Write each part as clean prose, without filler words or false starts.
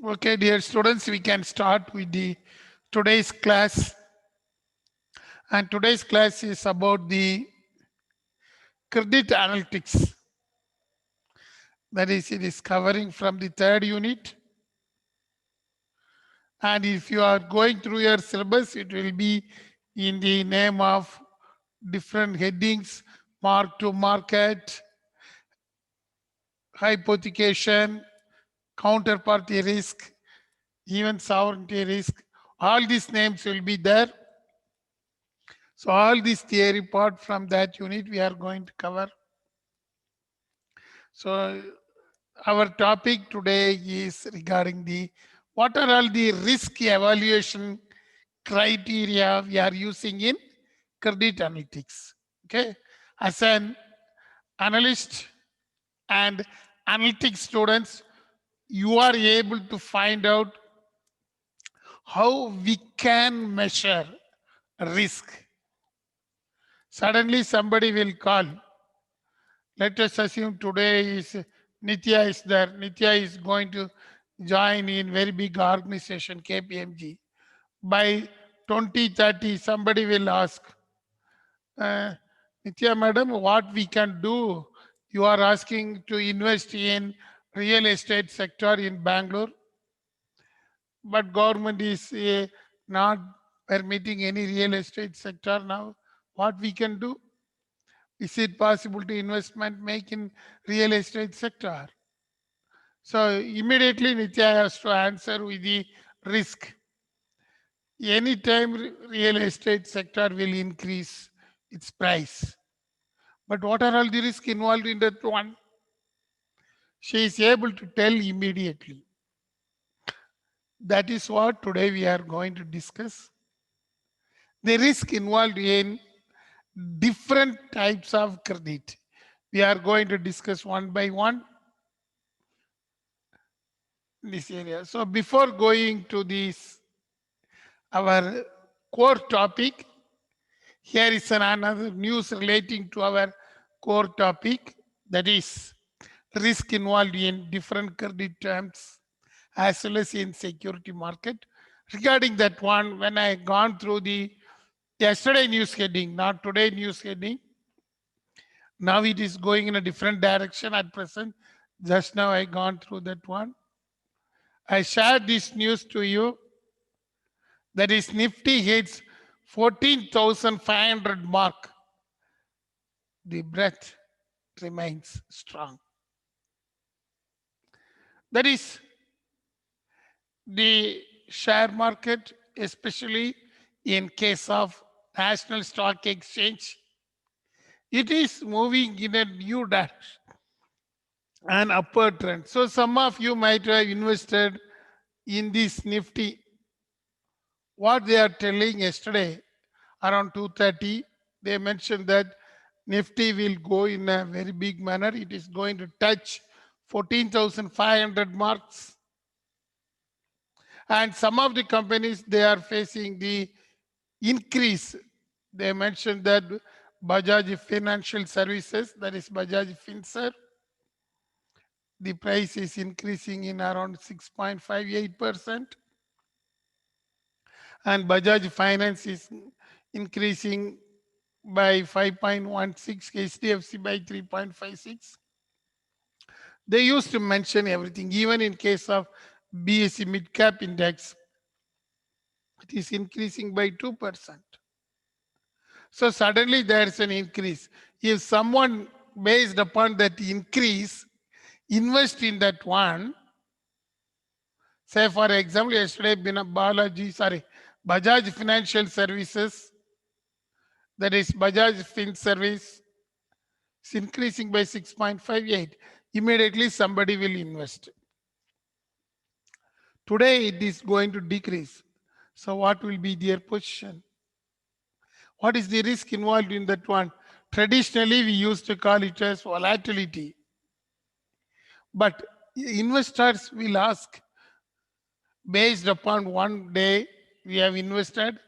Okay, dear students, we can start with the today's class. And today's class is about the credit analytics. That is, it is covering from the third unit. And if you are going through your syllabus, it will be in the name of different headings: mark to market, hypothecation, counterparty risk, even sovereignty risk. All these names will be there. So all this theory part from that unit we are going to cover. So our topic today is regarding the what are all the risk evaluation criteria we are using in credit analytics. Okay, as an analyst and analytics students, you are able to find out how we can measure risk. Suddenly somebody will call. Let us assume today is Nitya is there. Nitya is going to join in very big organization KPMG. By 2030, somebody will ask, uh, Nitya madam, what we can do? You are asking to invest in real estate sector in Bangalore, but government is not permitting any real estate sector now. What we can do? Is it possible to investment make in real estate sector? So immediately Nitya has to answer with the risk. Anytime real estate sector will increase its price. But what are all the risks involved in that one? She is able to tell immediately. That is what today we are going to discuss. The risk involved in different types of credit. We are going to discuss one by one this area. So before going to this, our core topic, here is another news relating to our core topic, that is risk involved in different credit terms as well as in security market. Regarding that one, when I gone through the yesterday news heading, not today news heading, now it is going in a different direction at present. Just now I gone through that one. I shared this news to you. That is Nifty hits 14,500 mark. The breath remains strong. That is the share market, especially in case of National Stock Exchange. It is moving in a new direction, an upward trend. So some of you might have invested in this Nifty. What they are telling yesterday around 2:30, they mentioned that Nifty will go in a very big manner. It is going to touch 14,500 marks. And some of the companies, they are facing the increase. They mentioned that Bajaj Financial Services, that is Bajaj Finserv, the price is increasing in around 6.58%. And Bajaj Finance is increasing by 5.16, HDFC by 3.56. They used to mention everything, even in case of BSE mid cap index, it is increasing by 2%. So suddenly there is an increase. If someone based upon that increase, invest in that one, say for example, yesterday Bajaj Financial Services, that is Bajaj FinService, is increasing by 6.58. Immediately somebody will invest. Today it is going to decrease. So what will be their position? What is the risk involved in that one? Traditionally, we used to call it as volatility. But investors will ask, based upon one day we have invested,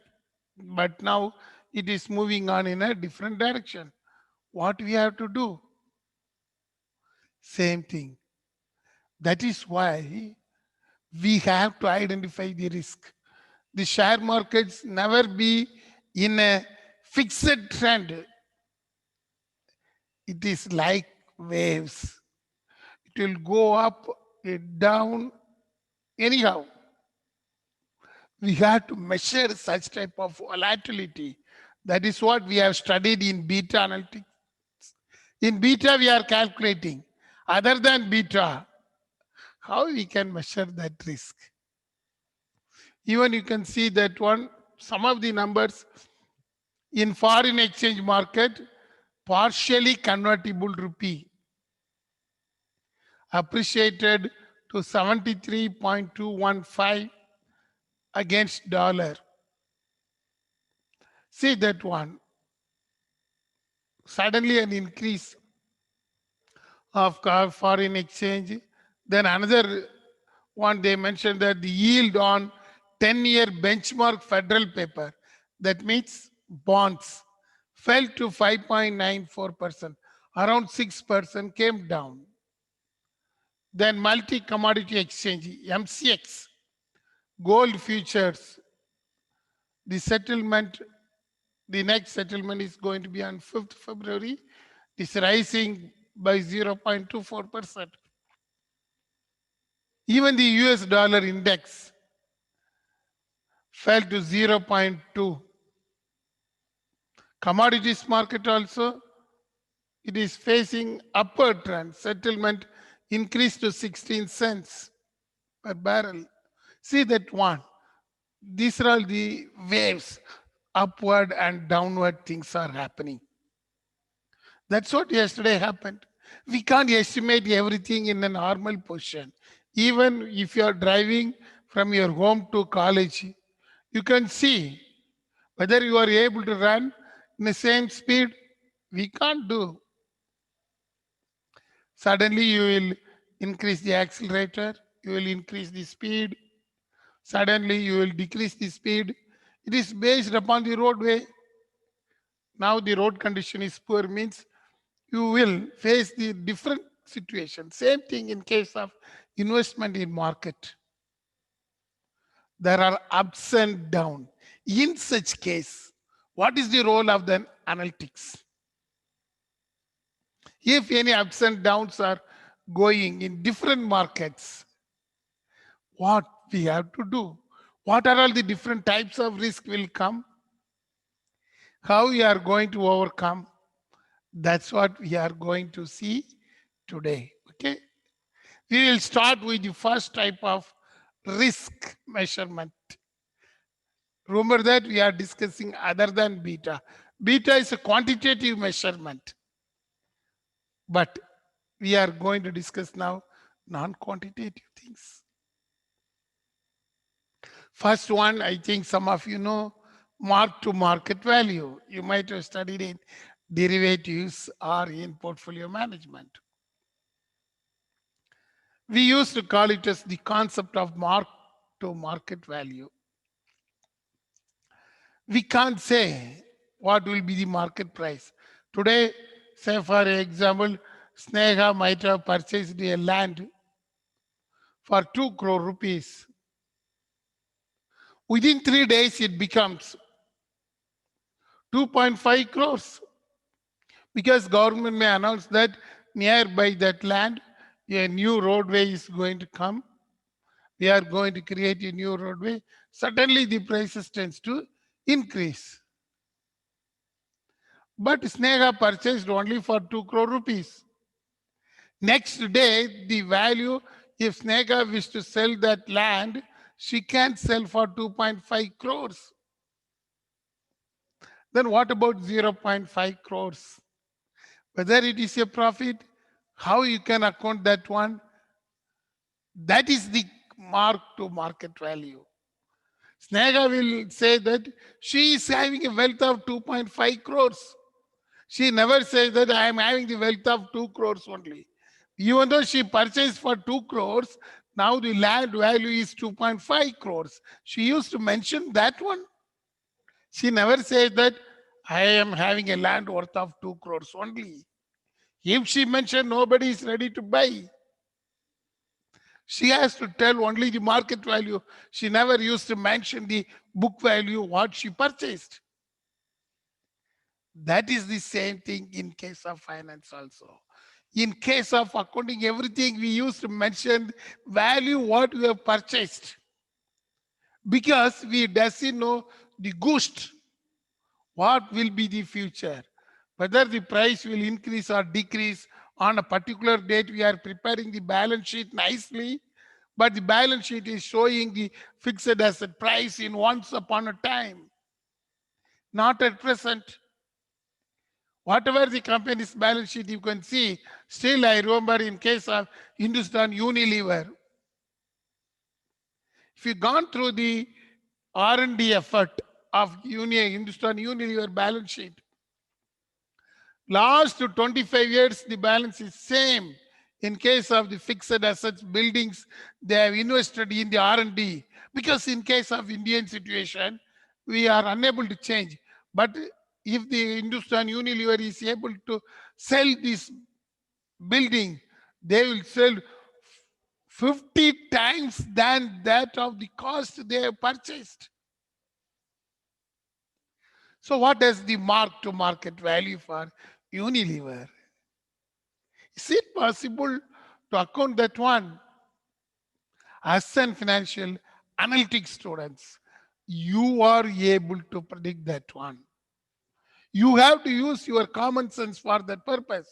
but now it is moving on in a different direction. What we have to do? Same thing. That is why We have to identify the risk. The share markets never be in a fixed trend. It is like waves. It will go up, down, anyhow. We have to measure such type of volatility. That is what we have studied in beta analytics. In beta, we are calculating. Other than beta, how we can measure that risk? Even you can see that one, some of the numbers in foreign exchange market, partially convertible rupee appreciated to 73.215 against dollar. See that one. Suddenly an increase of foreign exchange. Then another one, they mentioned that the yield on 10-year benchmark federal paper, that means bonds, fell to 5.94%. Around 6% came down. Then multi-commodity exchange, MCX, gold futures, the settlement, the next settlement is going to be on 5th February. It's rising by 0.24%. Even the US dollar index fell to 0.2. Commodities market also, it is facing upward trend. Settlement increased to 16 cents per barrel. See that one. These are all the waves. Upward and downward things are happening. That's what yesterday happened. We can't estimate everything in a normal position. Even if you are driving from your home to college, you can see whether you are able to run in the same speed. We can't do. Suddenly you will increase the accelerator, you will increase the speed. Suddenly you will decrease the speed. It is based upon the roadway. Now the road condition is poor, means you will face the different situation. Same thing in case of investment in market. There are ups and downs. In such case, what is the role of the analytics? If any ups and downs are going in different markets, what we have to do? What are all the different types of risk will come? How we are going to overcome? That's what we are going to see today. Okay. We will start with the first type of risk measurement. Remember that we are discussing other than beta. Beta is a quantitative measurement. But we are going to discuss now non-quantitative things. First one, I think some of you know, mark to market value. You might have studied in derivatives or in portfolio management. We used to call it as the concept of mark to market value. We can't say what will be the market price. Today, say for example, Sneha might have purchased a land for 2 crore rupees. Within 3 days, it becomes 2.5 crores. Because government may announce that nearby that land, a new roadway is going to come. We are going to create a new roadway. Suddenly the prices tends to increase. But Sneha purchased only for 2 crore rupees. Next day, the value, if Sneha wishes to sell that land, she can sell for 2.5 crores. Then what about 0.5 crores? Whether it is a profit, how you can account that one? That is the mark to market value. Sneha will say that she is having a wealth of 2.5 crores. She never says that I am having the wealth of 2 crores only. Even though she purchased for 2 crores, now the land value is 2.5 crores. She used to mention that one. She never says that I am having a land worth of 2 crores only. If she mentioned, nobody is ready to buy. She has to tell only the market value. She never used to mention the book value, what she purchased. That is the same thing in case of finance also. In case of accounting, everything we used to mention value what we have purchased. Because we doesn't know the ghost, what will be the future. Whether the price will increase or decrease on a particular date, we are preparing the balance sheet nicely. But the balance sheet is showing the fixed asset price in once upon a time, not at present. Whatever the company's balance sheet you can see, still I remember in case of Hindustan Unilever, if you gone through the R&D effort of Hindustan Unilever balance sheet, last 25 years the balance is same. In case of the fixed assets, buildings, they have invested in the R&D. Because in case of Indian situation, we are unable to change. But if the Hindustan Unilever is able to sell this building, they will sell 50 times than that of the cost they have purchased. So what is the mark to market value for Unilever? Is it possible to account that one? As an financial analytics students, you are able to predict that one. You have to use your common sense for that purpose.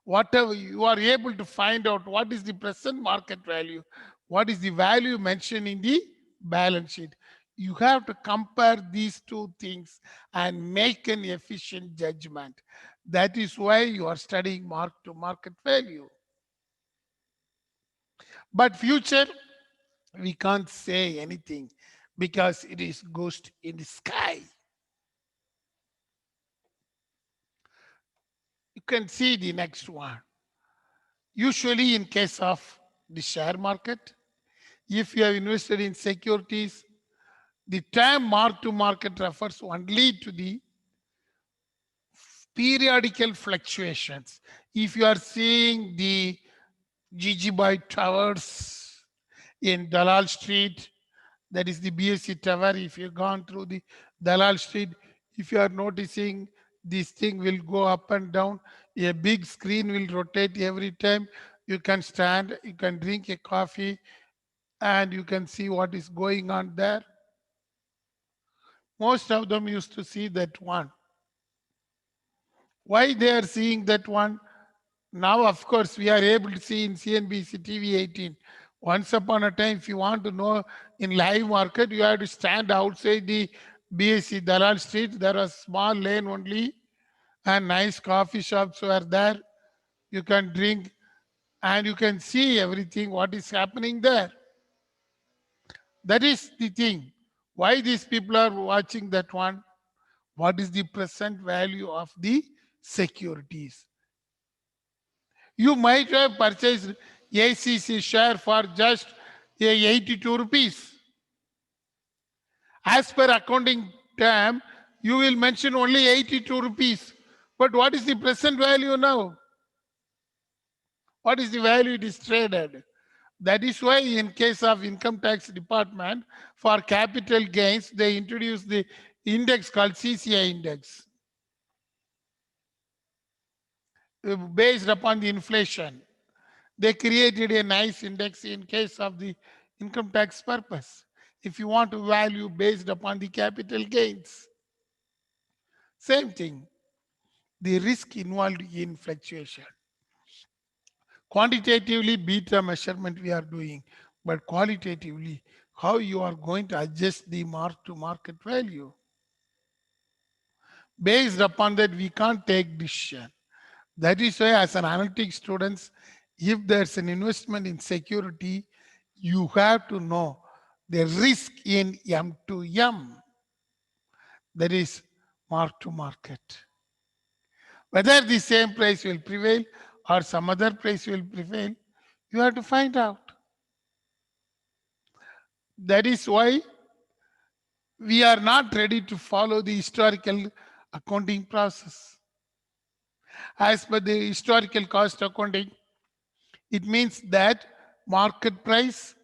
Whatever you are able to find out what is the present market value, what is the value mentioned in the balance sheet. You have to compare these two things and make an efficient judgment. That is why you are studying mark to market value. But future, we can't say anything because it is ghost in the sky. You can see the next one. Usually in case of the share market, if you have invested in securities, the term mark to market refers only to the periodical fluctuations. If you are seeing the Jijibai Towers in Dalal Street, that is the BSC Tower, if you've gone through the Dalal Street, if you are noticing this thing will go up and down, a big screen will rotate every time. You can stand, you can drink a coffee, and you can see what is going on there. Most of them used to see that one. Why they are seeing that one? Now, of course, we are able to see in CNBC TV 18. Once upon a time, if you want to know in live market, you have to stand outside the BSC Dalal Street. There was small lane only and nice coffee shops were there. You can drink and you can see everything what is happening there. That is the thing. Why these people are watching that one? What is the present value of the securities? You might have purchased ACC share for just 82 rupees. As per accounting term, you will mention only 82 rupees. But what is the present value now? What is the value it is traded? That is why in case of income tax department, for capital gains, they introduced the index called CCI index, based upon the inflation. They created a nice index in case of the income tax purpose. If you want to value based upon the capital gains. Same thing, the risk involved in fluctuation. Quantitatively, beta measurement we are doing, but qualitatively, how you are going to adjust the mark to market value. Based upon that, we can't take decision. That is why as an analytics students, if there's an investment in security, you have to know the risk in M to M. That is mark to market. Whether the same price will prevail or some other price will prevail, you have to find out. That is why we are not ready to follow the historical accounting process. As per the historical cost accounting, It means that market price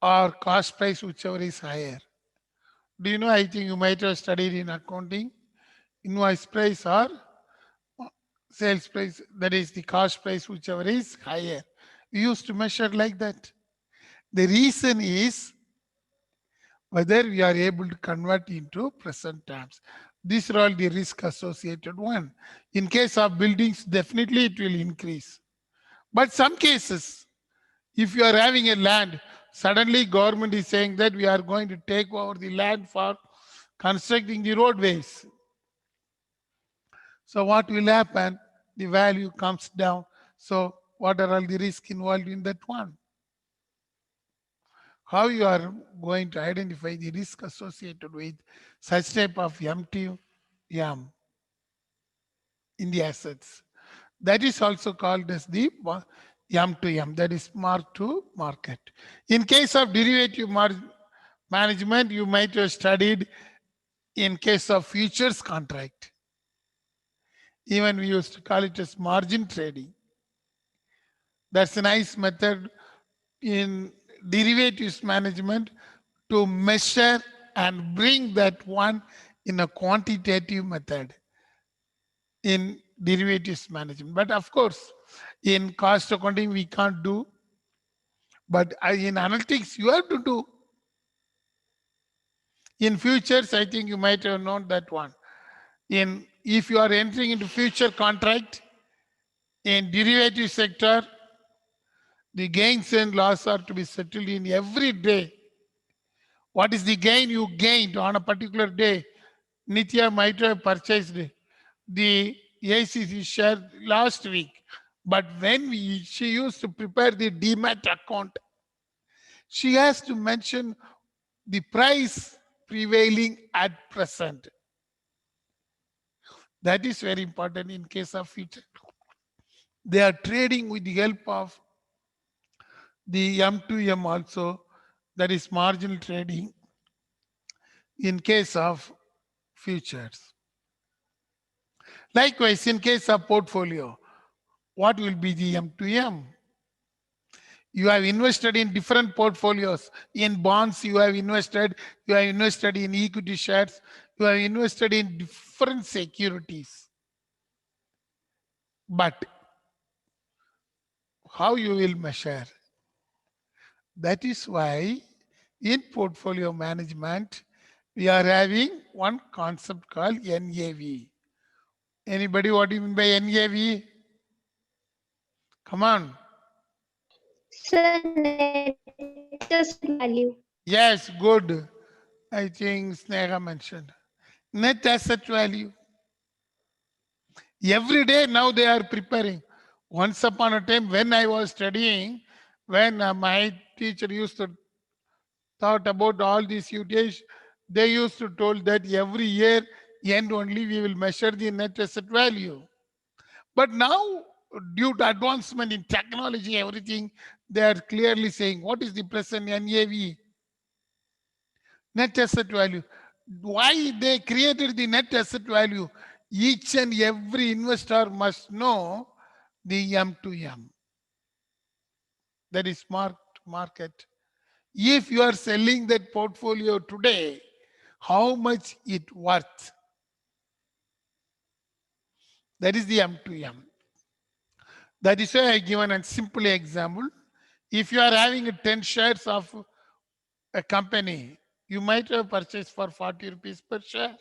or cost price, whichever is higher. Do you know, I think you might have studied in accounting, invoice price or sales price, that is the cost price, whichever is higher. We used to measure like that. The reason is whether we are able to convert into present terms. These are all the risk associated one. In case of buildings, definitely it will increase. But some cases, if you are having a land, suddenly government is saying that we are going to take over the land for constructing the roadways. So what will happen? The value comes down. So what are all the risks involved in that one? How you are going to identify the risk associated with such type of M2M in the assets? That is also called as the M2M, that is mark to market. In case of derivative management, you might have studied in case of futures contract. Even we used to call it as margin trading. That's a nice method in derivatives management to measure and bring that one in a quantitative method in derivatives management. But of course, in cost accounting, we can't do. But in analytics, you have to do. In futures, I think you might have known that one. If you are entering into future contract in derivative sector, the gains and loss are to be settled in every day. What is the gain you gained on a particular day? Nitya might have purchased the ACC share last week, but when she used to prepare the demat account, she has to mention the price prevailing at present. That is very important in case of future. They are trading with the help of the M2M also, that is marginal trading in case of futures. Likewise, in case of portfolio, what will be the M2M? You have invested in different portfolios. In bonds, you have invested in equity shares, you have invested in different securities. But how you will measure? That is why in portfolio management, we are having one concept called NAV. Anybody what do you mean by NAV? Come on. Sir, net asset value. Yes, good. I think Sneha mentioned. Net asset value. Every day now they are preparing. Once upon a time when I was studying, when my teacher used to thought about all these UTIs, they used to told that every year end only we will measure the net asset value. But now, due to advancement in technology, everything, they are clearly saying what is the present NAV, net asset value. Why they created the net asset value? Each and every investor must know the M2M. That is market. If you are selling that portfolio today, how much it worth? That is the M2M. That is why I given a simple example. If you are having 10 shares of a company, you might have purchased for 40 rupees per share.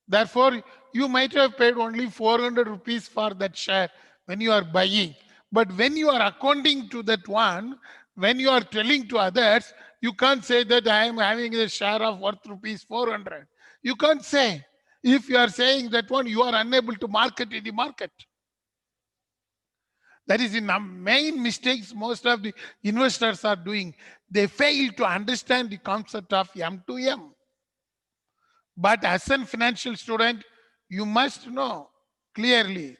Therefore, you might have paid only 400 rupees for that share when you are buying. But when you are accounting to that one, when you are telling to others, you can't say that I am having a share of worth rupees 400. You can't say. If you are saying that one, you are unable to market in the market. That is the main mistakes most of the investors are doing. They fail to understand the concept of M2M. But as a financial student, you must know clearly.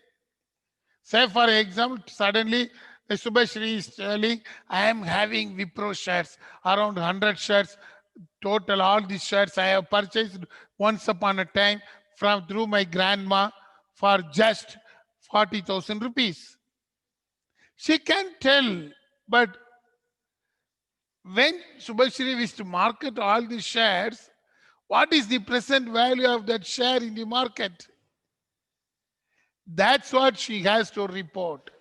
Say for example, suddenly Subhashri is telling, I am having Wipro shares, around 100 shares, total all these shares I have purchased once upon a time through my grandma for just 40,000 rupees. She can tell, but when Subhashri wishes to market all the shares, what is the present value of that share in the market? That's what she has to report.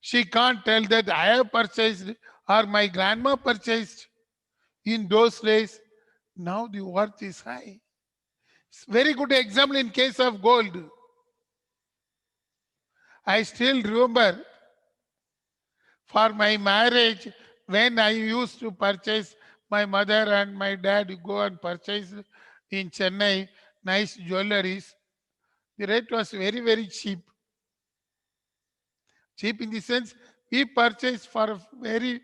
She can't tell that I have purchased or my grandma purchased in those days. Now the worth is high. It's very good example in case of gold. I still remember for my marriage when I used to purchase, my mother and my dad go and purchase in Chennai nice jewelries. The rate was very, very cheap. Cheap in the sense we purchase for a very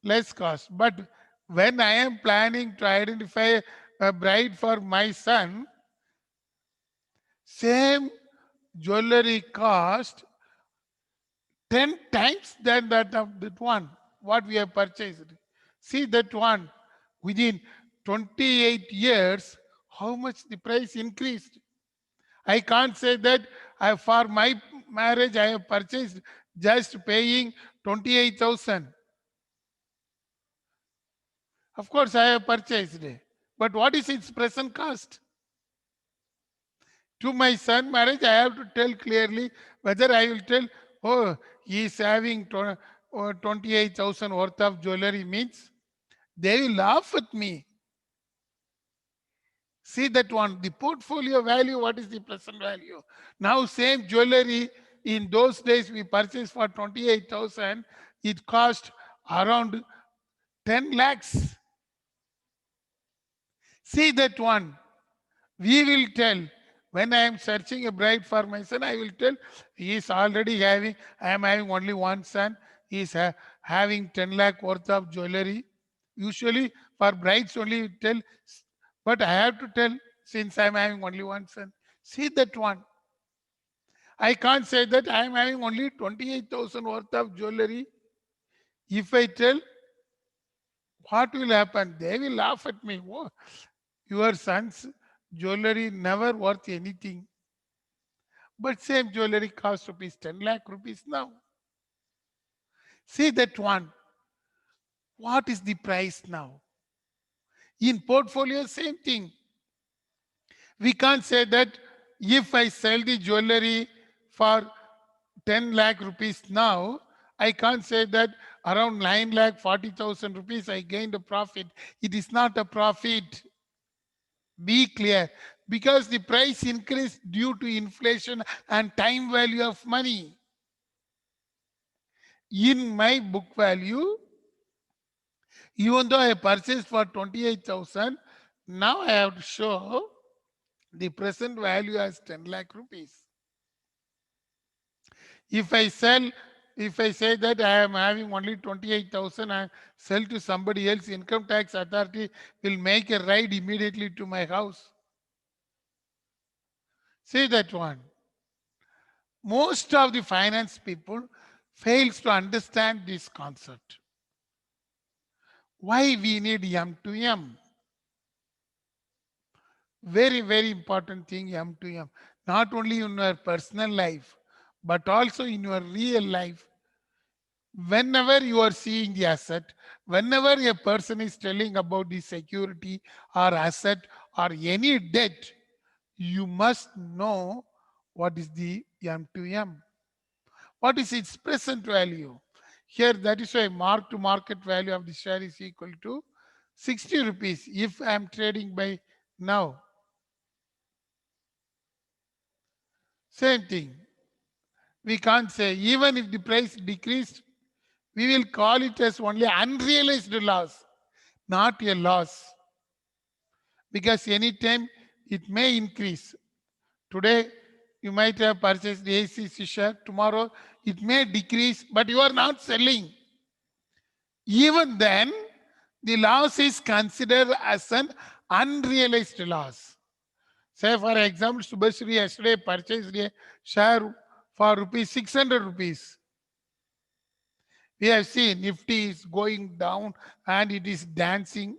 less cost. But when I am planning to identify a bride for my son, same jewelry cost 10 times than that of that one, what we have purchased. See that one, within 28 years, how much the price increased. I can't say that for my marriage I have purchased just paying 28,000. Of course, I have purchased it. But what is its present cost? To my son marriage, I have to tell clearly whether I will tell, oh, he is having 28,000 worth of jewelry means they will laugh at me. See that one, the portfolio value, what is the present value? Now same jewelry in those days we purchased for 28,000, it cost around 10 lakhs. See that one. We will tell, when I am searching a bride for my son, I will tell, he is already having, I am having only one son, he is having 10 lakh worth of jewelry. Usually for brides only we tell, but I have to tell since I am having only one son. See that one. I can't say that I am having only 28,000 worth of jewelry. If I tell, what will happen? They will laugh at me. Oh, your son's jewelry never worth anything. But same jewelry costs rupees 10 lakh rupees now. See that one. What is the price now? In portfolio, same thing. We can't say that if I sell the jewelry for 10 lakh rupees now, I can't say that around 9 lakh 40,000 rupees I gained a profit. It is not a profit. Be clear. Because the price increased due to inflation and time value of money. In my book value, even though I purchased for 28,000, now I have to show the present value as 10 lakh rupees. If I say that I am having only 28,000, I sell to somebody else, income tax authority will make a raid immediately to my house. See that one. Most of the finance people fails to understand this concept. Why we need M to M? Very, very important thing, M to M. Not only in your personal life, but also in your real life. Whenever you are seeing the asset, whenever a person is telling about the security or asset or any debt, you must know what is the M to M. What is its present value? Here, that is why mark to market value of the share is equal to 60 rupees if I am trading by now. Same thing. We can't say, even if the price decreased, we will call it as only unrealized loss, not a loss. Because anytime it may increase. Today, you might have purchased the ACC share. Tomorrow, it may decrease, but you are not selling. Even then, the loss is considered as an unrealized loss. Say, for example, Subhashri yesterday purchased a share for rupees 600 rupees. We have seen Nifty is going down and it is dancing.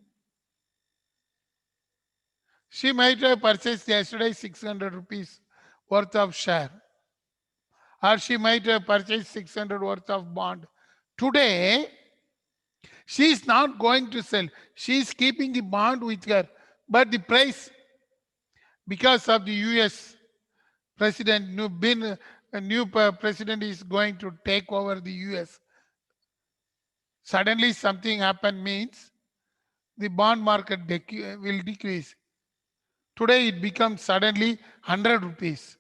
She might have purchased yesterday 600 rupees worth of share. or she might have purchased 600 worth of bond. Today, she is not going to sell. She is keeping the bond with her. But the price, because of the US president, a new president is going to take over the US. Suddenly something happen means the bond market will decrease. Today it becomes suddenly 100 rupees.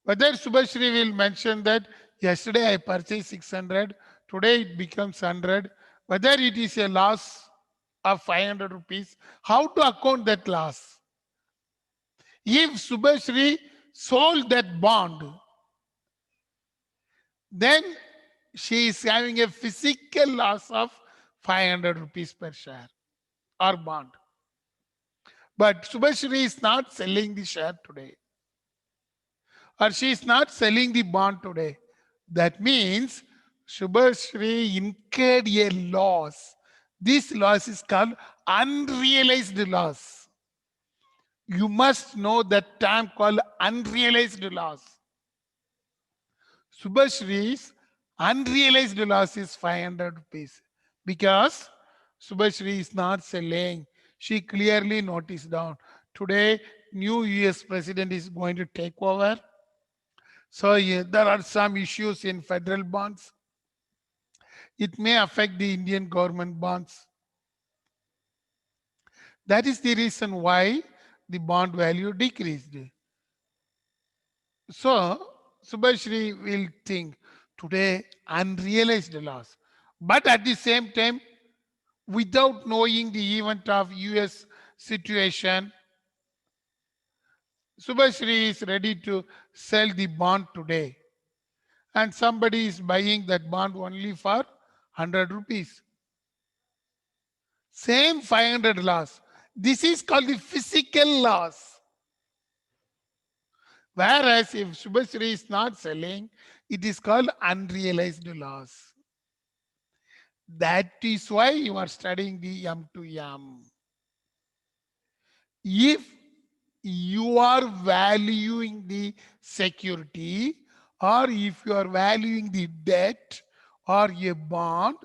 Whether Subhashri will mention that yesterday I purchased 600, today it becomes 100, whether it is a loss of 500 rupees, how to account that loss? If Subhashri sold that bond, then she is having a physical loss of 500 rupees per share or bond. But Subhashri is not selling the share today, or she is not selling the bond today. That means Subhashri incurred a loss. This loss is called unrealized loss. You must know that term called unrealized loss. Subhashri's unrealized loss is 500 rupees because Subhashri is not selling. She clearly noticed down. Today, new US president is going to take over. So yeah, there are some issues in federal bonds. It may affect the Indian government bonds. That is the reason why the bond value decreased. So Subhashri will think today unrealized loss. But at the same time, without knowing the event of US situation, Subhashri is ready to sell the bond today. And somebody is buying that bond only for 100 rupees. Same 500 loss. This is called the physical loss. Whereas if Subhashri is not selling, it is called unrealized loss. That is why you are studying the M to M. If you are valuing the security, or if you are valuing the debt or a bond,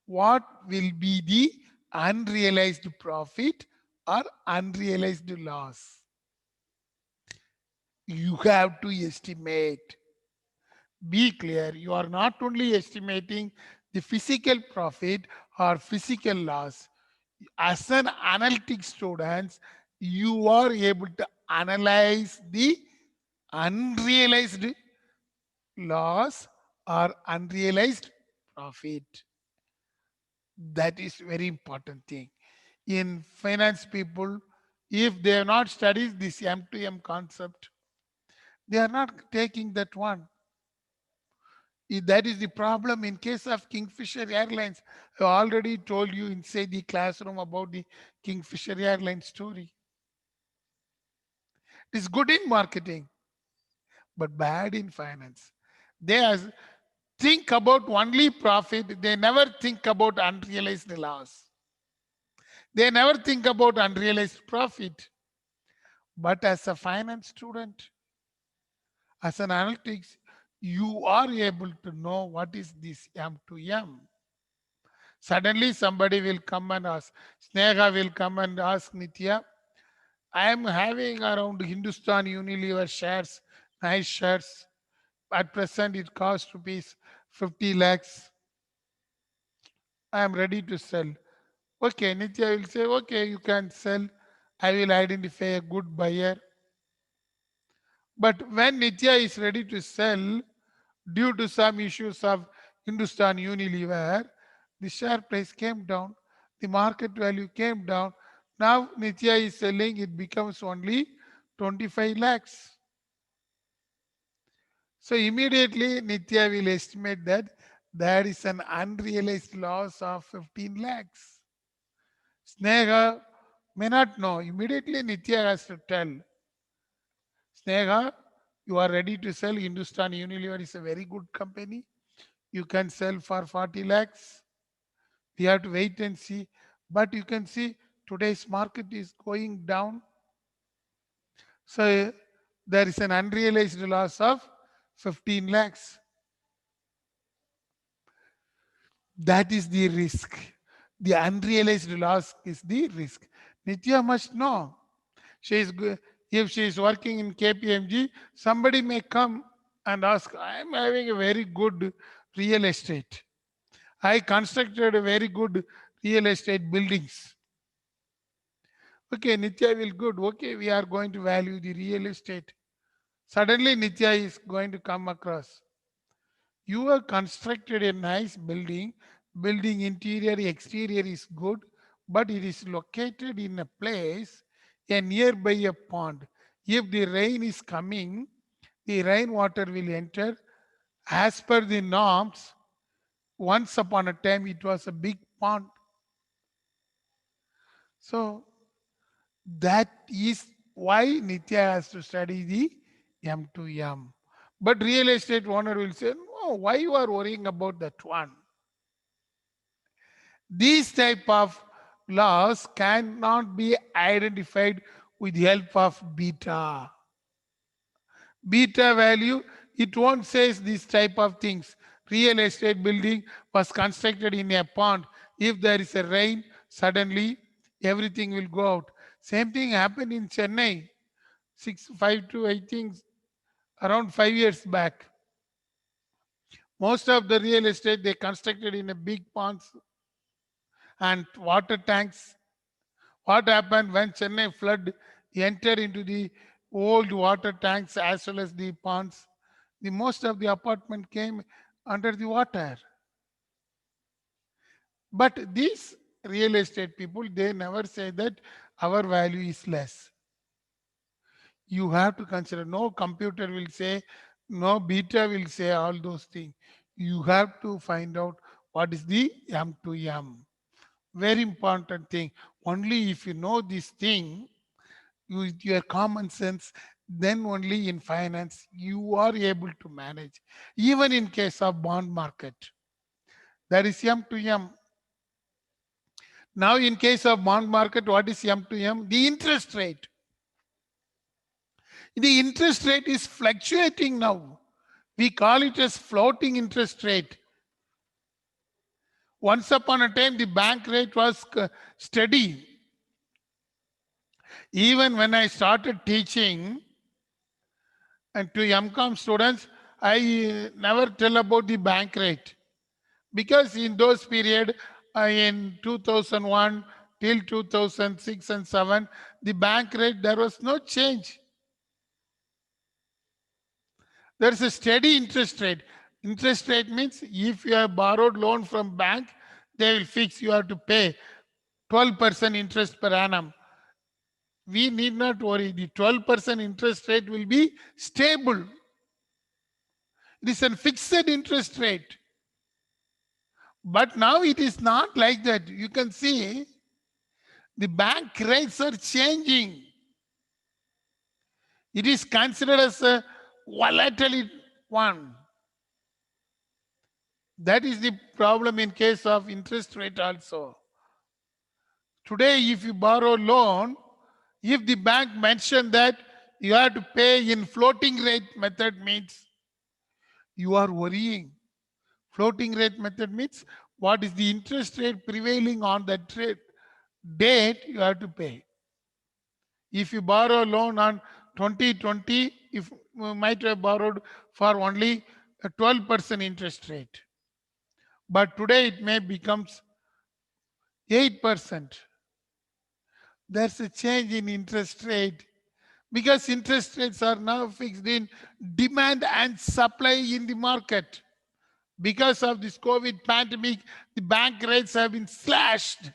what will be the unrealized profit or unrealized loss? You have to estimate. Be clear, you are not only estimating the physical profit or physical loss. As an analytic student, you are able to analyze the unrealized loss or unrealized profit. That is very important thing. In finance people, if they have not studied this M to M concept, they are not taking that one. That is the problem in case of Kingfisher Airlines. I already told you inside the classroom about the Kingfisher Airlines story. It's good in marketing, but bad in finance. They think about only profit. They never think about unrealized loss. They never think about unrealized profit. But as a finance student, as an analytics, you are able to know what is this M to M. Suddenly somebody will come and ask, Sneha will come and ask Nitya, I am having around Hindustan Unilever shares, nice shares. At present it costs rupees 50 lakhs. I am ready to sell. Okay, Nitya will say, okay, you can sell. I will identify a good buyer. But when Nitya is ready to sell, due to some issues of Hindustan Unilever, the share price came down, the market value came down. Now Nitya is selling, it becomes only 25 lakhs. So immediately Nitya will estimate that there is an unrealized loss of 15 lakhs. Sneha may not know. Immediately Nitya has to tell, Sneha, you are ready to sell. Hindustan Unilever is a very good company. You can sell for 40 lakhs. We have to wait and see. But you can see today's market is going down. So there is an unrealized loss of 15 lakhs. That is the risk. The unrealized loss is the risk. Nitya must know. If she is working in KPMG, somebody may come and ask, I am having a very good real estate. I constructed a very good real estate buildings. Okay, Nitya will good. Okay, we are going to value the real estate. Suddenly Nitya is going to come across. You have constructed a nice building. Building interior, exterior is good, but it is located in a place a nearby a pond. If the rain is coming, the rainwater will enter. As per the norms, once upon a time it was a big pond. So that is why Nitya has to study the M to M. But real estate owner will say, no, why you are worrying about that one? These type of laws cannot be identified with the help of beta. Beta value, it won't say this type of things. Real estate building was constructed in a pond. If there is a rain, suddenly everything will go out. Same thing happened in Chennai, 5 to I think around 5 years back. Most of the real estate they constructed in a big ponds and water tanks. What happened when Chennai flood entered into the old water tanks as well as the ponds? The most of the apartment came under the water. But these real estate people, they never say that our value is less. You have to consider, no computer will say, no beta will say all those things. You have to find out what is the M to M. Very important thing. Only if you know this thing, with your common sense, then only in finance you are able to manage. Even in case of bond market, there is M to M. Now in case of bond market, what is M to M? The interest rate. The interest rate is fluctuating now. We call it as floating interest rate. Once upon a time, the bank rate was steady. Even when I started teaching and to MCOM students, I never tell about the bank rate. Because in those period, in 2001 till 2006 and 7, the bank rate, there was no change. There is a steady interest rate. Interest rate means if you have borrowed loan from bank, they will fix you have to pay 12% interest per annum. We need not worry. The 12% interest rate will be stable. It is a fixed interest rate. But now it is not like that. You can see the bank rates are changing. It is considered as a volatile one. That is the problem in case of interest rate also. Today, if you borrow loan, if the bank mentioned that you have to pay in floating rate method means you are worrying. Floating rate method means what is the interest rate prevailing on that date you have to pay. If you borrow a loan on 2020, if you might have borrowed for only a 12% interest rate. But today it may becomes 8%. There's a change in interest rate because interest rates are now fixed in demand and supply in the market. Because of this COVID pandemic, the bank rates have been slashed.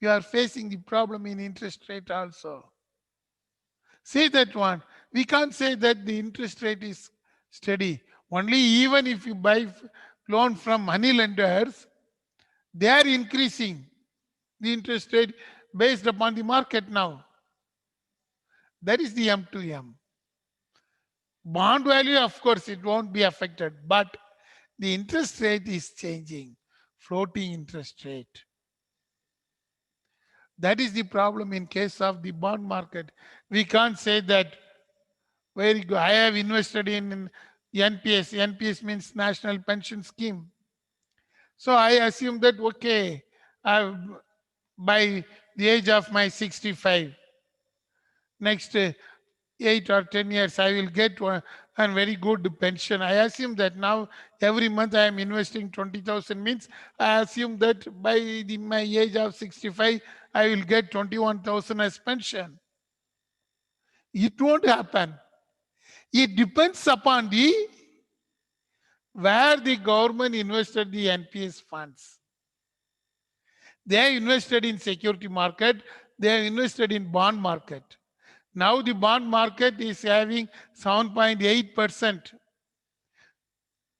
You are facing the problem in interest rate also. See that one. We can't say that the interest rate is steady. Only even if you buy loan from money lenders, they are increasing the interest rate based upon the market now. That is the M to M. Bond value, of course, it won't be affected, but the interest rate is changing. Floating interest rate. That is the problem in case of the bond market. We can't say that Very good. I have invested in NPS. NPS means National Pension Scheme. So I assume that, okay, I've, by the age of my 65, next 8 or 10 years, I will get a very good pension. I assume that now every month I am investing 20,000 means I assume that by my age of 65, I will get 21,000 as pension. It won't happen. It depends upon the where the government invested the NPS funds. They have invested in security market. They have invested in bond market. Now the bond market is having 7.8%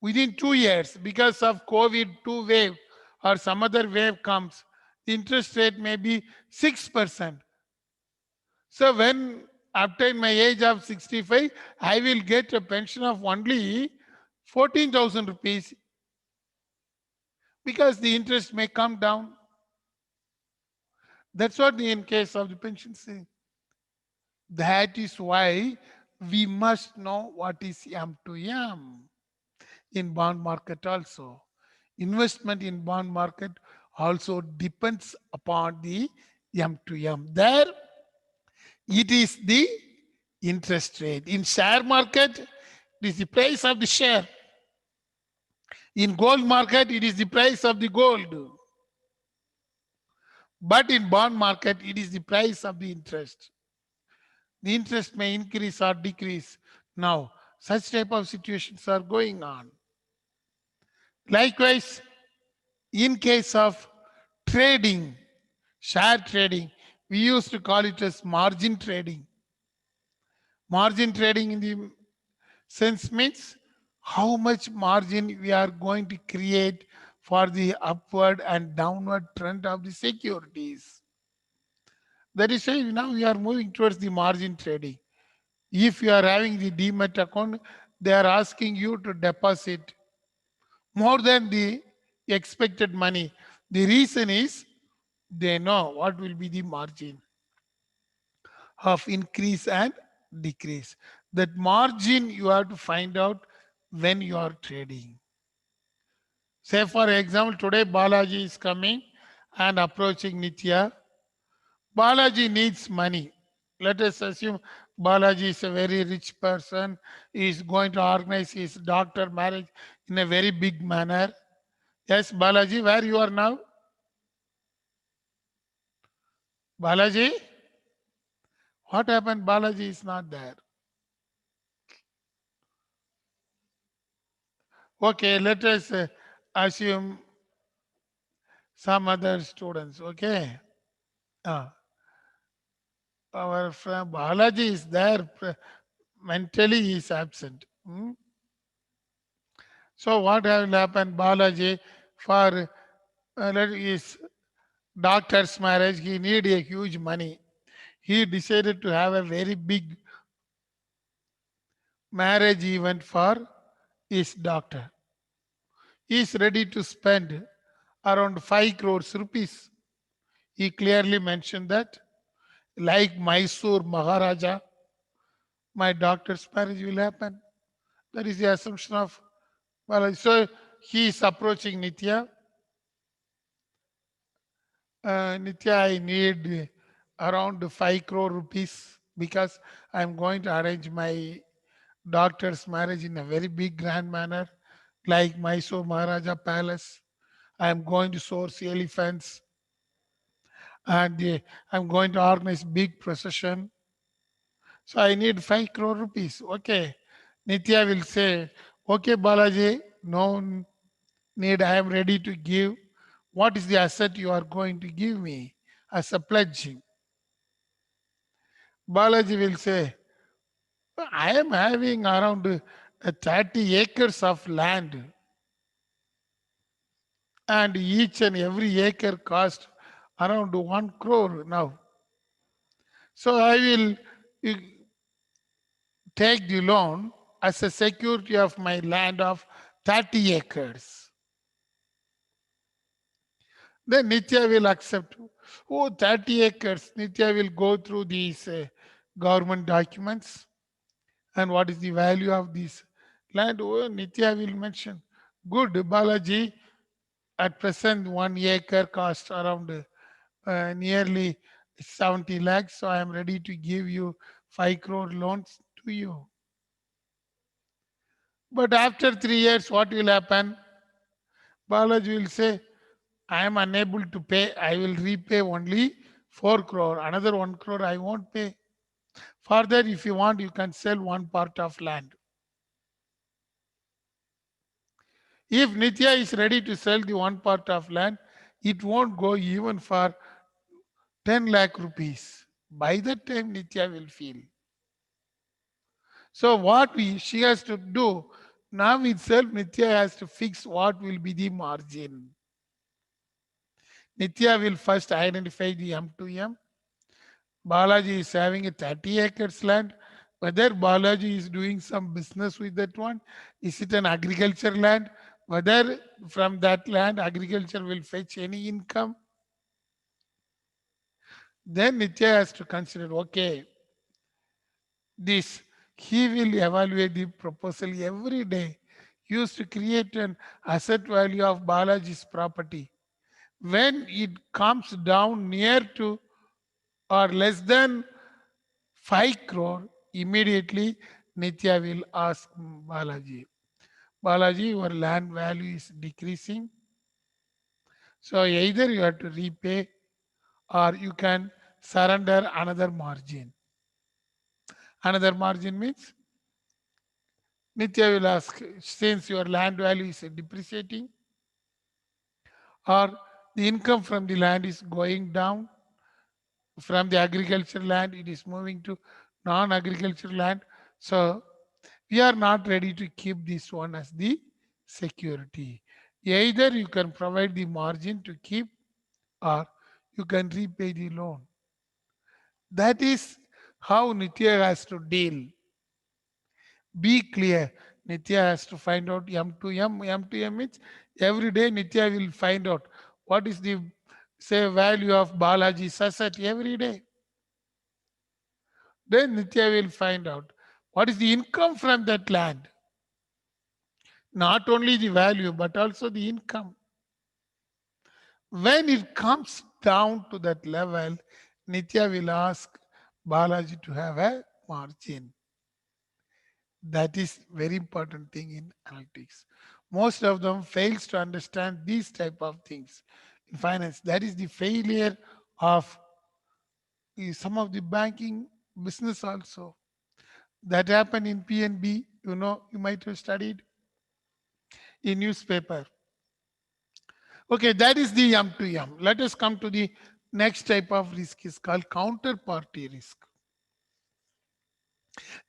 within 2 years because of COVID 2 wave or some other wave comes. The interest rate may be 6%. So when after my age of 65, I will get a pension of only 14,000 rupees because the interest may come down. That's what in case of the pension say. That is why we must know what is M to M in bond market also. Investment in bond market also depends upon the M to M. There it is the interest rate. In share market, it is the price of the share. In gold market, it is the price of the gold. But in bond market, it is the price of the interest. The interest may increase or decrease. Now, such type of situations are going on. Likewise, in case of trading, share trading, we used to call it as margin trading. Margin trading in the sense means how much margin we are going to create for the upward and downward trend of the securities. That is why now we are moving towards the margin trading. If you are having the demat account, they are asking you to deposit more than the expected money. The reason is they know what will be the margin of increase and decrease. That margin you have to find out when you are trading. Say for example, today Balaji is coming and approaching Nitya. Balaji needs money. Let us assume Balaji is a very rich person. He is going to organize his daughter marriage in a very big manner. Yes, Balaji, where you are now? Balaji? What happened? Balaji is not there. Okay, let us assume some other students. Okay. Our friend Balaji is there. Mentally he is absent. So what will happen? Balaji for his doctor's marriage, he need a huge money. He decided to have a very big marriage event for his doctor. He is ready to spend around 5 crores rupees. He clearly mentioned that, like Mysore Maharaja, my doctor's marriage will happen. That is the assumption of Balaji. So he is approaching Nitya. Nitya, I need around 5 crore rupees because I'm going to arrange my daughter's marriage in a very big grand manner, like Mysore Maharaja Palace. I'm going to source elephants and I'm going to organize big procession. So I need 5 crore rupees. Okay. Nitya will say, okay, Balaji, no need. I am ready to give. What is the asset you are going to give me as a pledge? Balaji will say, I am having around 30 acres of land and each and every acre cost around 1 crore now. So I will take the loan as a security of my land of 30 acres. Then Nitya will accept. Oh, 30 acres. Nitya will go through these government documents And what is the value of this land? Oh, Nitya will mention. Good, Balaji. At present, 1 acre cost around nearly 70 lakhs. So I am ready to give you 5 crore loans to you. But after 3 years, what will happen? Balaji will say, I am unable to pay. I will repay only 4 crore. Another 1 crore I won't pay. Further, if you want, you can sell one part of land. If Nitya is ready to sell the one part of land, it won't go even for 10 lakh rupees. By that time, Nitya will feel. So what she has to do, now itself Nitya has to fix what will be the margin. Nitya will first identify the M2M. Balaji is having a 30 acres land. Whether Balaji is doing some business with that one, is it an agriculture land? Whether from that land agriculture will fetch any income, then Nitya has to consider, okay, this, he will evaluate the proposal every day, used to create an asset value of Balaji's property. When it comes down near to or less than 5 crore, immediately Nitya will ask Balaji, Balaji, your land value is decreasing. So either you have to repay or you can surrender another margin. Another margin means Nitya will ask, since your land value is depreciating or the income from the land is going down, from the agriculture land, it is moving to non-agriculture land. So we are not ready to keep this one as the security. Either you can provide the margin to keep or you can repay the loan. That is how Nitya has to deal. Be clear. Nitya has to find out M2M. M2M means every day Nitya will find out what is the say value of Balaji's asset every day. Then Nitya will find out what is the income from that land. Not only the value, but also the income. When it comes down to that level, Nitya will ask Balaji to have a margin. That is very important thing in analytics. Most of them fails to understand these type of things in finance. That is the failure of some of the banking business also. That happened in PNB. You know, you might have studied in newspaper. Okay, that is the M to M. Let us come to the next type of risk is called counterparty risk.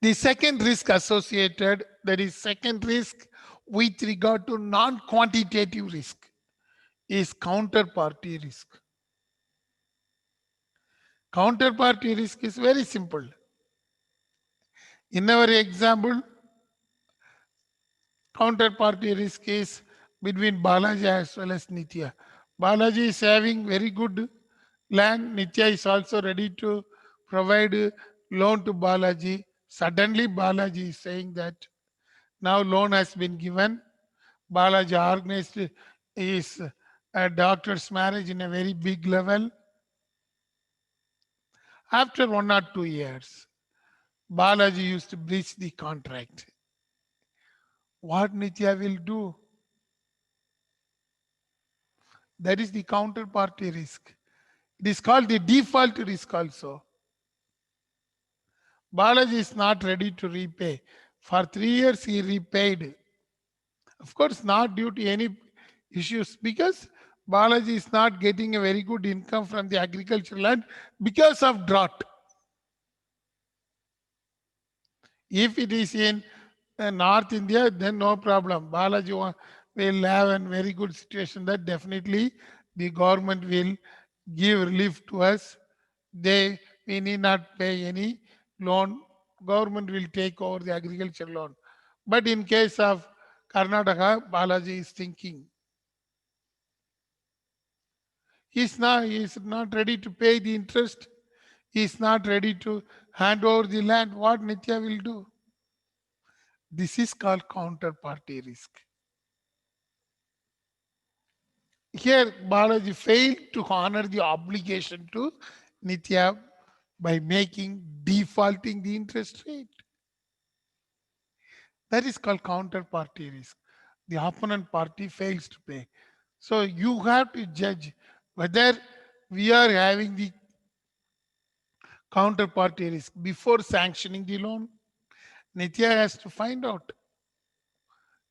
The second risk associated, that is second risk with regard to non-quantitative risk is counterparty risk. Counterparty risk is very simple. In our example, counterparty risk is between Balaji as well as Nitya. Balaji is having very good land. Nitya is also ready to provide loan to Balaji. Suddenly Balaji is saying that now loan has been given. Balaji organized his daughter's marriage in a very big level. After 1 or 2 years, Balaji used to breach the contract. What Nitya will do? That is the counterparty risk. It is called the default risk also. Balaji is not ready to repay. For 3 years he repaid. Of course, not due to any issues because Balaji is not getting a very good income from the agricultural land because of drought. If it is in North India, then no problem. Balaji will have a very good situation that definitely the government will give relief to us. We need not pay any loan. Government will take over the agriculture loan. But in case of Karnataka, Balaji is thinking. He is not ready to pay the interest. He is not ready to hand over the land. What Nitya will do? This is called counterparty risk. Here, Balaji failed to honor the obligation to Nitya by defaulting the interest rate. That is called counterparty risk. The opponent party fails to pay. So you have to judge whether we are having the counterparty risk before sanctioning the loan. Nitya has to find out,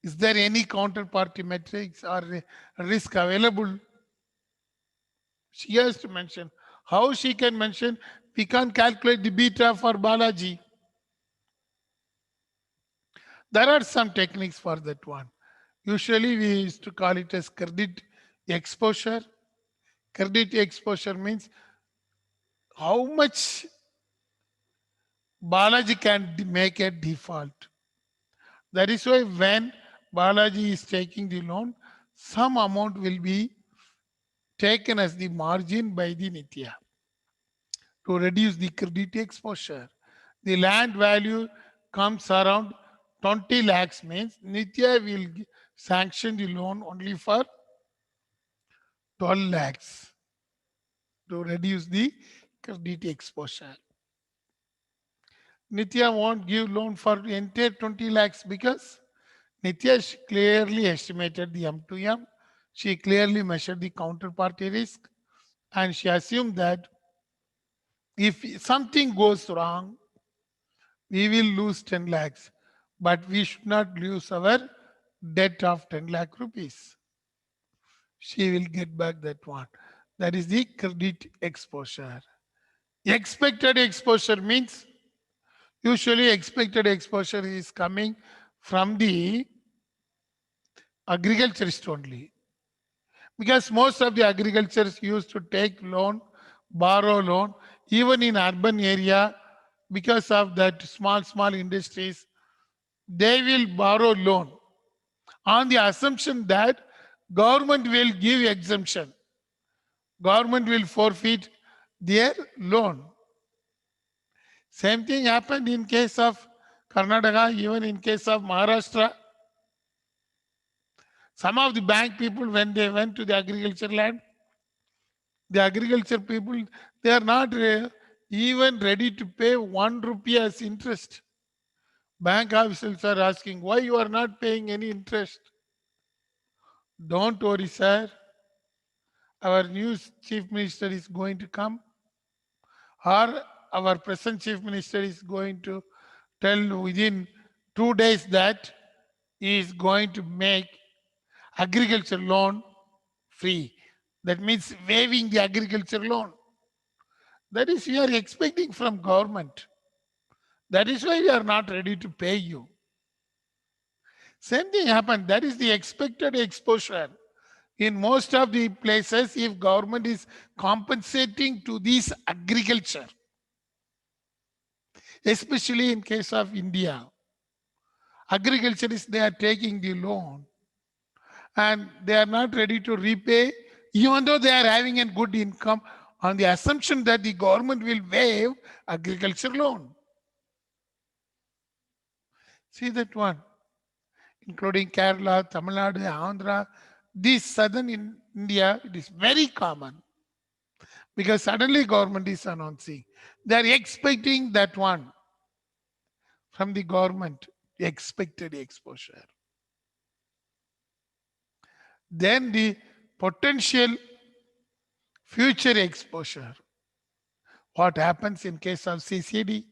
is there any counterparty metrics or risk available? She has to mention. How she can mention? We can't calculate the beta for Balaji. There are some techniques for that one. Usually we used to call it as credit exposure. Credit exposure means how much Balaji can make a default. That is why when Balaji is taking the loan, some amount will be taken as the margin by the Nitya to reduce the credit exposure. The land value comes around 20 lakhs means Nitya will sanction the loan only for 12 lakhs to reduce the credit exposure. Nitya won't give loan for the entire 20 lakhs because Nitya clearly estimated the M2M. She clearly measured the counterparty risk and she assumed that if something goes wrong, we will lose 10 lakhs, but we should not lose our debt of 10 lakh rupees. She will get back that one. That is the credit exposure. Expected exposure means usually expected exposure is coming from the agriculturist only. Because most of the agriculturists used to take loan, borrow loan, even in urban area, because of that small industries, they will borrow loan on the assumption that government will give exemption. Government will forfeit their loan. Same thing happened in case of Karnataka, even in case of Maharashtra. Some of the bank people, when they went to the agriculture land, the agriculture people, they are not even ready to pay 1 rupee as interest. Bank officials are asking, why you are not paying any interest? Don't worry, sir. Our new chief minister is going to come, or our present chief minister is going to tell within 2 days that he is going to make agriculture loan free. That means waiving the agriculture loan. That is we are expecting from government. That is why we are not ready to pay you. Same thing happened. That is the expected exposure. In most of the places, if government is compensating to this agriculture, especially in case of India, agriculturists, they are taking the loan and they are not ready to repay, even though they are having a good income, on the assumption that the government will waive agriculture loan. See that one, including Kerala, Tamil Nadu, Andhra, this southern in India, it is very common because suddenly government is announcing. They are expecting that one from the government, expected exposure. Then the potential future exposure. What happens in case of CCD,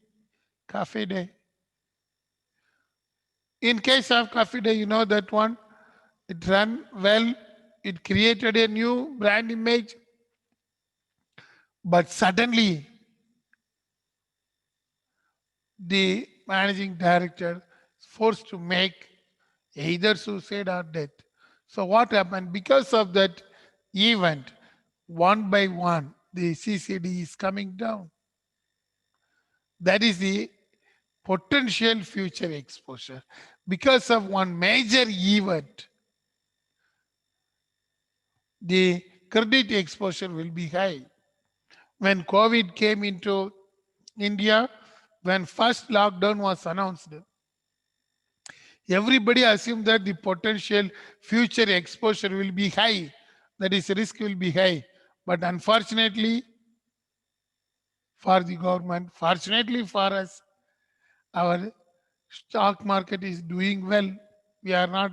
Cafe Day? In case of Cafe Day, you know that one, it ran well, it created a new brand image, but suddenly the managing director is forced to make either suicide or death. So what happened? Because of that event, one by one, the CCD is coming down. That is the potential future exposure. Because of one major event, the credit exposure will be high. When COVID came into India, when first lockdown was announced, Everybody assumed that the potential future exposure will be high, that is, risk will be high. But unfortunately for the government, fortunately for us, our stock market is doing well. We are not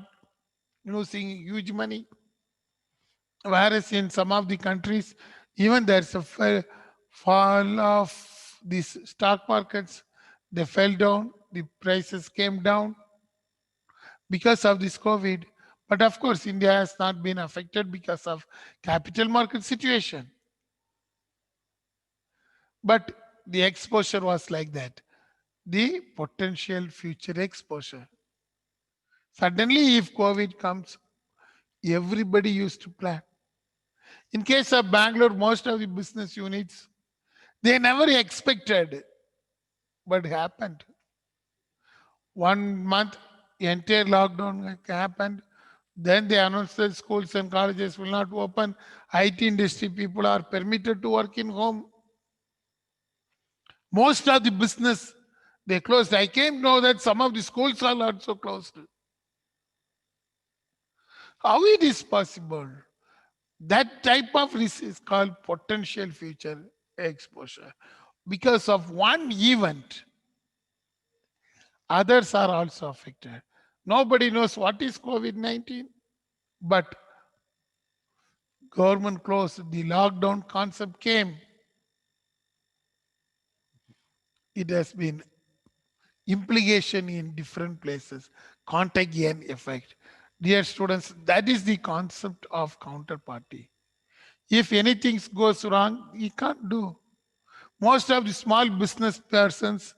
losing huge money. Whereas in some of the countries, even there's a fall of these stock markets, they fell down, the prices came down because of this COVID. But of course, India has not been affected because of capital market situation. But the exposure was like that. The potential future exposure. Suddenly, if COVID comes, everybody used to plan. In case of Bangalore, most of the business units, they never expected, but happened. 1 month, entire lockdown happened. Then they announced that schools and colleges will not open. IT industry people are permitted to work in home. Most of the business, they closed. I came to know that some of the schools are also closed. How it is possible? That type of risk is called potential future exposure. Because of one event, others are also affected. Nobody knows what is COVID-19, but government closed, the lockdown concept came. It has been implication in different places, contagion effect. Dear students, that is the concept of counterparty. If anything goes wrong, you can't do. Most of the small business persons,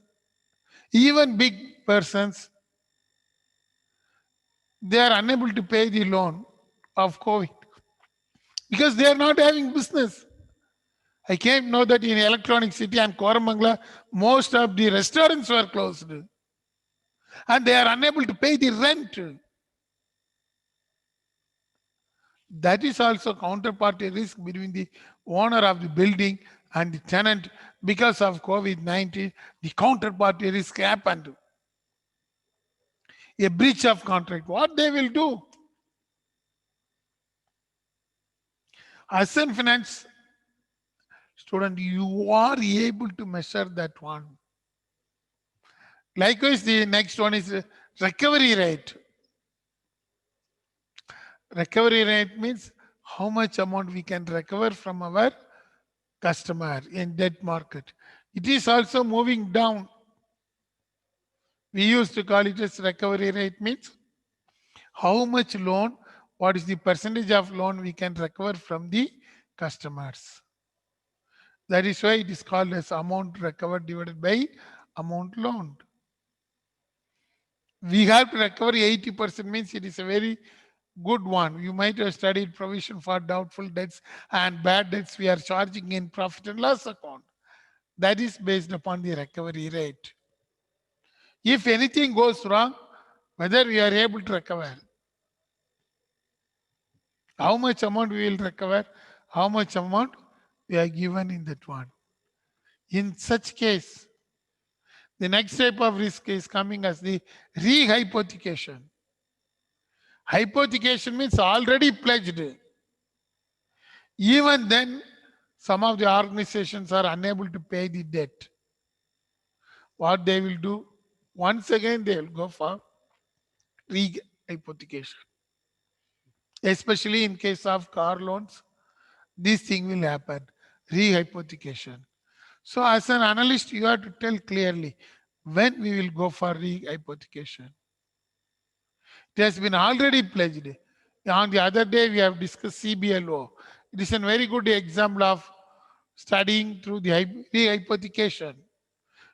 even big persons, they are unable to pay the loan of COVID because they are not having business. I came to know that in Electronic City and Koramangala, most of the restaurants were closed and they are unable to pay the rent. That is also counterparty risk between the owner of the building and the tenant. Because of COVID-19, the counterparty risk happened. A breach of contract. What they will do? As an finance student, you are able to measure that one. Likewise, the next one is recovery rate. Recovery rate means how much amount we can recover from our customer in debt market. It is also moving down. We used to call it as recovery rate means how much loan, what is the percentage of loan we can recover from the customers. That is why it is called as amount recovered divided by amount loaned. We have to recover 80% means it is a very good one. You might have studied provision for doubtful debts and bad debts we are charging in profit and loss account. That is based upon the recovery rate. If anything goes wrong, whether we are able to recover, how much amount we will recover, how much amount we are given in that one. In such case, the next type of risk is coming as the rehypothecation. Hypothecation means already pledged. Even then, some of the organizations are unable to pay the debt. What they will do? Once again, they will go for rehypothecation. Especially in case of car loans, this thing will happen. Rehypothecation. So as an analyst, you have to tell clearly when we will go for rehypothecation. It has been already pledged. On the other day, we have discussed CBLO. It is a very good example of studying through the rehypothecation.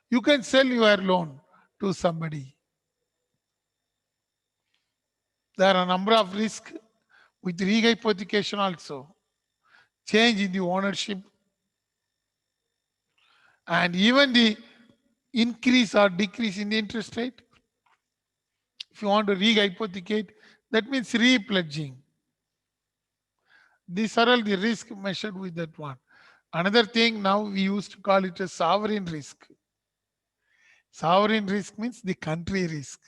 You can sell your loan to somebody. There are a number of risks with rehypothecation also. Change in the ownership and even the increase or decrease in the interest rate. If you want to rehypothecate, that means repledging. These are all the risk measured with that one. Another thing now we used to call it a sovereign risk. Sovereign risk means the country risk.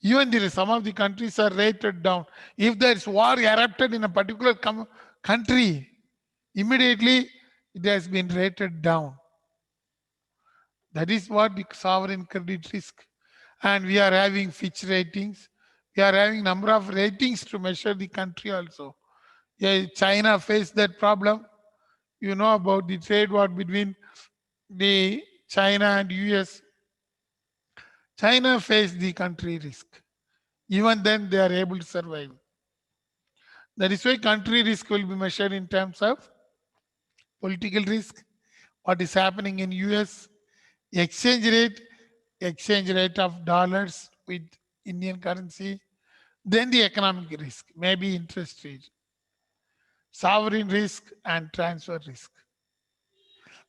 Even some of the countries are rated down. If there's war erupted in a particular country, immediately it has been rated down. That is what the sovereign credit risk. And we are having Fitch ratings. We are having number of ratings to measure the country also. Yeah, China faced that problem. You know about the trade war between the China and US. China faced the country risk. Even then they are able to survive. That is why country risk will be measured in terms of political risk, what is happening in US, exchange rate of dollars with Indian currency, then the economic risk, maybe interest rate, sovereign risk and transfer risk.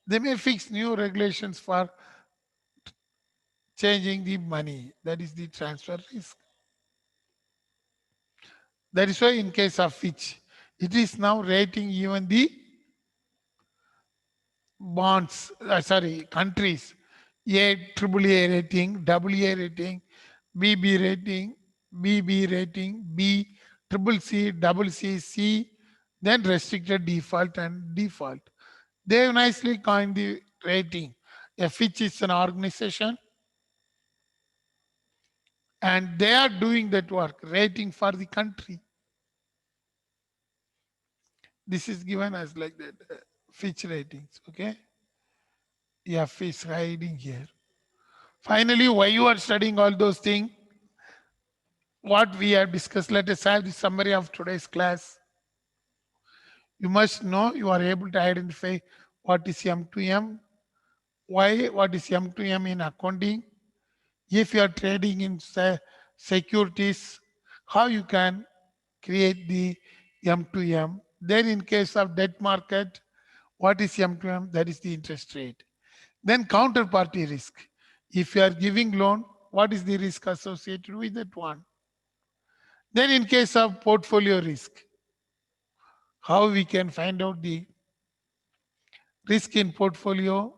They may fix new regulations for changing the money. That is the transfer risk. That is why in case of Fitch, it is now rating even the bonds, countries, triple A rating, double A rating, BB rating, BB rating, B, triple C, double C, C, then restricted default and default. They have nicely coined the rating. A Fitch is an organization and they are doing that work, rating for the country. This is given as like that, Fitch ratings, okay? F is hiding here. Finally, why you are studying all those things, what we have discussed, let us have the summary of today's class. You must know, you are able to identify what is M2M, why, what is M2M in accounting. If you are trading in securities, how you can create the M2M. Then in case of debt market, what is M2M? That is the interest rate. Then counterparty risk. If you are giving loan, what is the risk associated with that one? Then in case of portfolio risk, how we can find out the risk in portfolio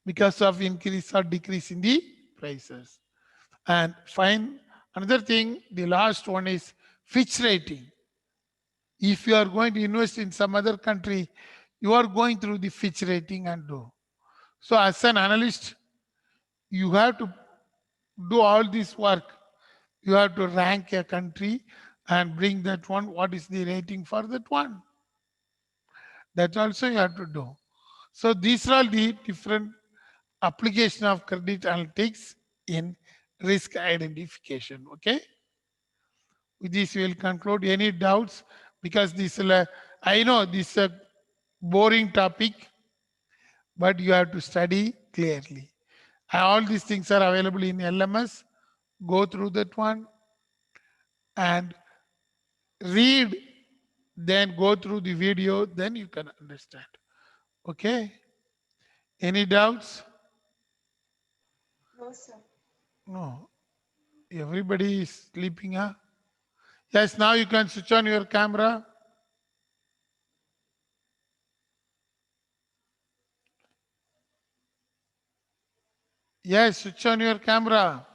because of increase or decrease in the prices. And find another thing, the last one is Fitch rating. If you are going to invest in some other country, you are going through the Fitch rating and do. So as an analyst, you have to do all this work. You have to rank a country and bring that one, what is the rating for that one. That also you have to do. So these are all the different application of credit analytics in risk identification. Okay. With this, we will conclude. Any doubts? Because this is I know this is a boring topic, but you have to study clearly. All these things are available in LMS. Go through that one and read, then go through the video, then you can understand. Okay. Any doubts? No, sir. No. Everybody is sleeping, huh? Yes, now you can switch on your camera. Yes, switch on your camera.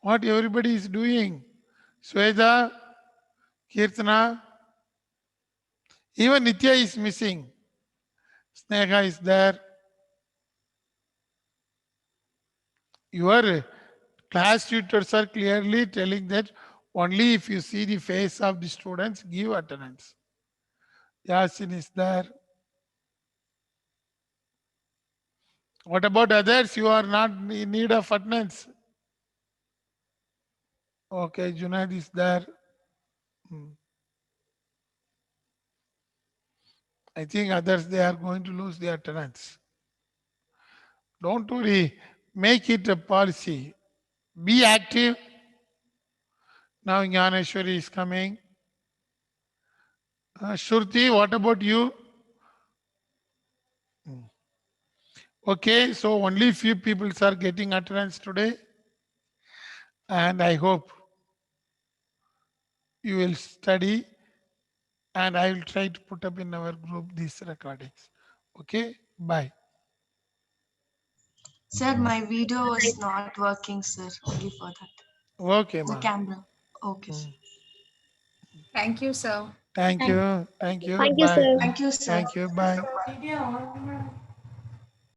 What everybody is doing. Sweda, Kirtana, even Nitya is missing. Sneha is there. Your class tutors are clearly telling that only if you see the face of the students, give attendance. Yasin is there. What about others? You are not in need of attendance. Okay, Junaid is there. I think others, they are going to lose their attendance. Don't worry. Make it a policy. Be active. Now Jnaneshwari is coming. Shruti, what about you? Okay, so only few people are getting attendance today. And I hope you will study and I will try to put up in our group these recordings. Okay, bye. Sir, my video is not working, sir. Only for that. Okay, The ma. camera. Okay, sir. Thank you, sir. Thank you. Thank you. Thank you, Bye. sir. Thank you, sir. Thank you. Bye.